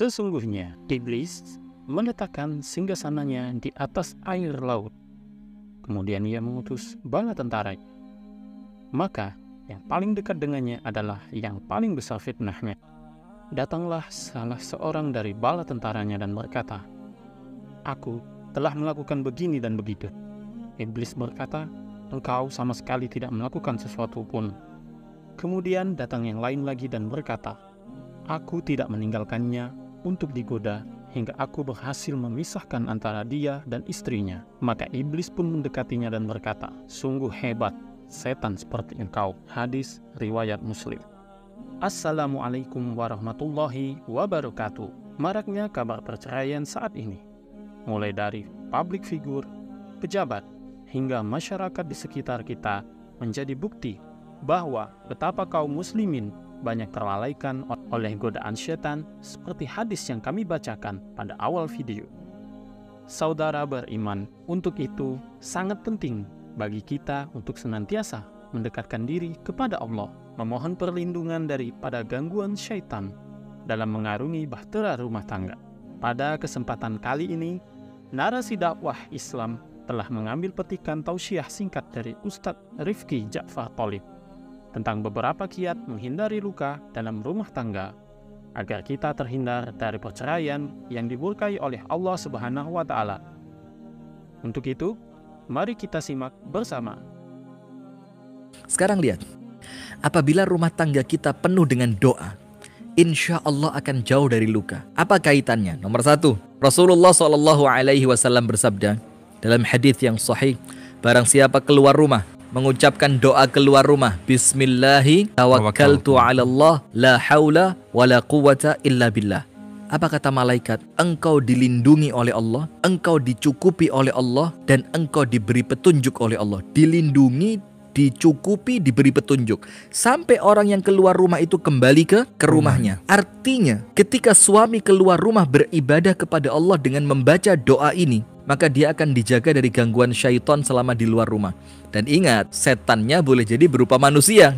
Sesungguhnya iblis meletakkan singgasananya di atas air laut. Kemudian ia mengutus bala tentaranya. Maka yang paling dekat dengannya adalah yang paling besar fitnahnya. Datanglah salah seorang dari bala tentaranya dan berkata, "Aku telah melakukan begini dan begitu." Iblis berkata, "Engkau sama sekali tidak melakukan sesuatu pun." Kemudian datang yang lain lagi dan berkata, "Aku tidak meninggalkannya untuk digoda hingga aku berhasil memisahkan antara dia dan istrinya." Maka iblis pun mendekatinya dan berkata, "Sungguh hebat setan seperti engkau." Hadis riwayat Muslim. Assalamualaikum warahmatullahi wabarakatuh. Maraknya kabar perceraian saat ini, mulai dari public figure, pejabat, hingga masyarakat di sekitar kita, menjadi bukti bahwa betapa kaum muslimin banyak terlalaikan oleh godaan setan seperti hadis yang kami bacakan pada awal video. Saudara beriman, untuk itu sangat penting bagi kita untuk senantiasa mendekatkan diri kepada Allah, memohon perlindungan daripada gangguan syaitan dalam mengarungi bahtera rumah tangga. Pada kesempatan kali ini, narasi dakwah Islam telah mengambil petikan tausiah singkat dari Ustadz Rifki Ja'far Tholib tentang beberapa kiat menghindari luka dalam rumah tangga agar kita terhindar dari perceraian yang dimurkai oleh Allah Subhanahu wa Ta'ala. Untuk itu, mari kita simak bersama. Sekarang lihat, apabila rumah tangga kita penuh dengan doa, insya Allah akan jauh dari luka. Apa kaitannya? Nomor satu, Rasulullah SAW bersabda dalam hadis yang sahih, barang siapa keluar rumah mengucapkan doa keluar rumah, Bismillahi tawakkaltu ala Allah, la haula wa la quwata illa billah. Apa kata malaikat? Engkau dilindungi oleh Allah, engkau dicukupi oleh Allah, dan engkau diberi petunjuk oleh Allah. Dilindungi, dicukupi, diberi petunjuk. Sampai orang yang keluar rumah itu kembali ke rumahnya. Artinya, ketika suami keluar rumah beribadah kepada Allah dengan membaca doa ini, maka dia akan dijaga dari gangguan syaitan selama di luar rumah. Dan ingat, setannya boleh jadi berupa manusia.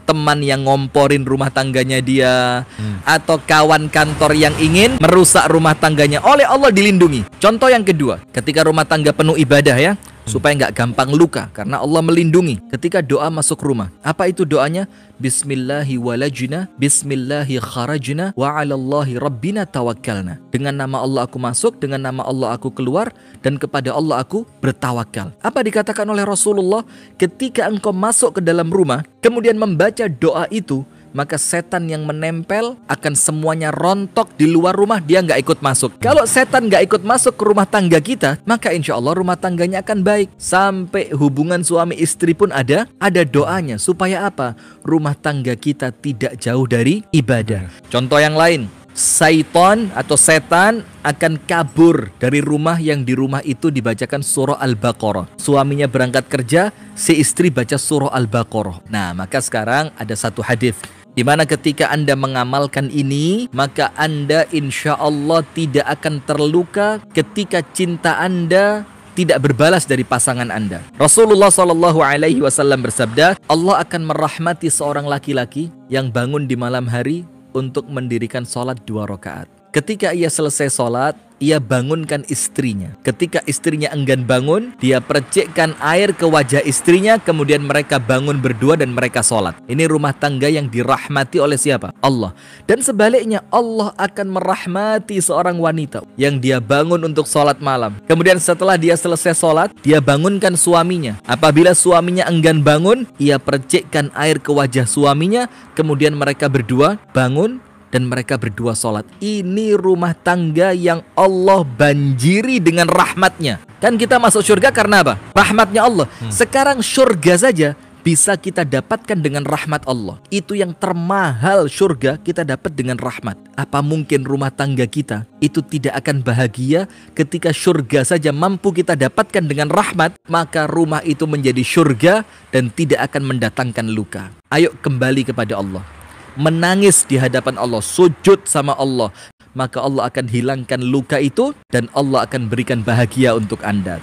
Teman yang ngomporin rumah tangganya dia, atau kawan kantor yang ingin merusak rumah tangganya. Oleh Allah dilindungi. Contoh yang kedua, ketika rumah tangga penuh ibadah ya, supaya nggak gampang luka, karena Allah melindungi. Ketika doa masuk rumah, apa itu doanya? Bismillahi walajna, Bismillahi kharajna, wa alallahi rabbina tawakkalna. Dengan nama Allah aku masuk, dengan nama Allah aku keluar, dan kepada Allah aku bertawakal. Apa dikatakan oleh Rasulullah? Ketika engkau masuk ke dalam rumah, kemudian membaca doa itu, maka setan yang menempel akan semuanya rontok di luar rumah, dia nggak ikut masuk. Kalau setan nggak ikut masuk ke rumah tangga kita, maka insya Allah rumah tangganya akan baik. Sampai hubungan suami istri pun ada doanya. Supaya apa? Rumah tangga kita tidak jauh dari ibadah. Contoh yang lain, syaitan atau setan akan kabur dari rumah yang di rumah itu dibacakan surah Al-Baqarah. Suaminya berangkat kerja, si istri baca surah Al-Baqarah. Nah, maka sekarang ada satu hadis di mana ketika Anda mengamalkan ini, maka Anda insya Allah tidak akan terluka ketika cinta Anda tidak berbalas dari pasangan Anda. Rasulullah SAW bersabda, Allah akan merahmati seorang laki-laki yang bangun di malam hari untuk mendirikan sholat 2 rakaat. Ketika ia selesai sholat, ia bangunkan istrinya. Ketika istrinya enggan bangun, dia percikkan air ke wajah istrinya, kemudian mereka bangun berdua dan mereka sholat. Ini rumah tangga yang dirahmati oleh siapa? Allah. Dan sebaliknya, Allah akan merahmati seorang wanita yang dia bangun untuk sholat malam. Kemudian setelah dia selesai sholat, dia bangunkan suaminya. Apabila suaminya enggan bangun, ia percikkan air ke wajah suaminya, kemudian mereka berdua bangun dan mereka berdua sholat. Ini rumah tangga yang Allah banjiri dengan rahmatnya. Kan kita masuk surga karena apa? Rahmatnya Allah. Sekarang surga saja bisa kita dapatkan dengan rahmat Allah. Itu yang termahal, surga kita dapat dengan rahmat. Apa mungkin rumah tangga kita itu tidak akan bahagia ketika surga saja mampu kita dapatkan dengan rahmat? Maka rumah itu menjadi surga dan tidak akan mendatangkan luka. Ayo kembali kepada Allah, menangis di hadapan Allah, sujud sama Allah, maka Allah akan hilangkan luka itu dan Allah akan berikan bahagia untuk Anda.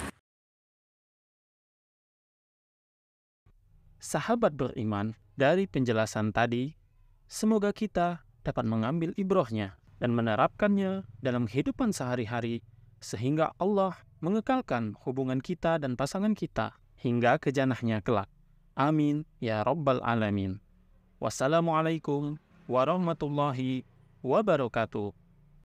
Sahabat beriman, dari penjelasan tadi, semoga kita dapat mengambil ibrahnya dan menerapkannya dalam kehidupan sehari-hari sehingga Allah mengekalkan hubungan kita dan pasangan kita hingga ke jannahnya kelak. Amin ya rabbal alamin. Wassalamualaikum warahmatullahi wabarakatuh.